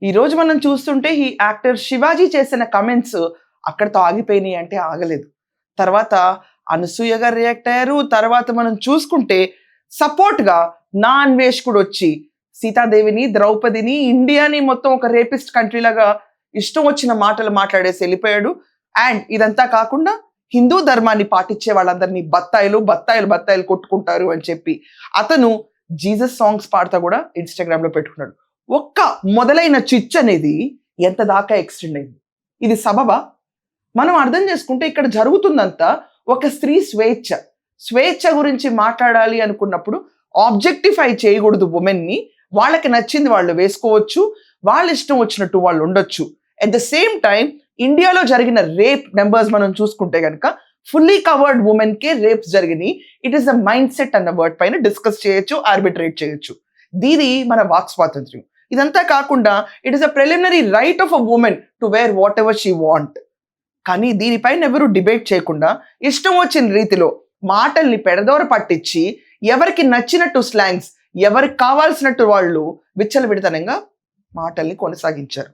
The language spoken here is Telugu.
ఈ రోజు మనం చూస్తుంటే ఈ యాక్టర్ శివాజీ చేసిన కమెంట్స్ అక్కడితో ఆగిపోయినాయి అంటే ఆగలేదు. తర్వాత అనసూయ గారు రియాక్ట్ అయ్యారు. తర్వాత మనం చూసుకుంటే సపోర్ట్‌గా నా అన్వేషకుడు వచ్చి సీతాదేవిని, ద్రౌపదిని, ఇండియాని మొత్తం ఒక రేపిస్ట్ కంట్రీ లాగా ఇష్టం వచ్చిన మాటలు మాట్లాడేసి వెళ్ళిపోయాడు. అండ్ ఇదంతా కాకుండా హిందూ ధర్మాన్ని పాటించే వాళ్ళందరినీ బత్తాయిలు బత్తాయిలు బత్తాయిలు కొట్టుకుంటారు అని చెప్పి అతను జీసస్ సాంగ్స్ పాడుతా కూడా ఇన్‌స్టాగ్రామ్‌లో పెట్టుకున్నాడు. ఒక్క మొదలైన చిచ్చు అనేది ఎంత దాకా ఎక్స్టెండ్ అయింది. ఇది సబబా? మనం అర్థం చేసుకుంటే ఇక్కడ జరుగుతుందంతా ఒక స్త్రీ స్వేచ్ఛ. స్వేచ్ఛ గురించి మాట్లాడాలి అనుకున్నప్పుడు ఆబ్జెక్టిఫై చేయకూడదు ఉమెన్ని. వాళ్ళకి నచ్చింది వాళ్ళు వేసుకోవచ్చు. వాళ్ళ ఇష్టం వచ్చినట్టు వాళ్ళు ఉండొచ్చు. అట్ ద సేమ్ టైం ఇండియాలో జరిగిన రేప్ నెంబర్స్ మనం చూసుకుంటే కనుక ఫుల్లీ కవర్డ్ ఉమెన్ కే రేప్స్ జరిగినాయి. It is a mind set అన్న వర్డ్ పైన డిస్కస్ చేయొచ్చు, ఆర్బిట్రేట్ చేయొచ్చు. దీని మన వాక్ స్వాతంత్ర్యం. ఇదంతా కాకుండా it is a preliminary right of a women to wear whatever she want. కానీ దీనిపైన ఎవరు డిబేట్ చేయకుండా ఇష్టం వచ్చిన రీతిలో మాటల్ని పెడదోర పట్టించి ఎవరికి నచ్చినట్టు స్లాంగ్స్, ఎవరికి కావాల్సినట్టు వాళ్ళు విచ్చలవిడితనంగా మాటల్ని కొనసాగించారు.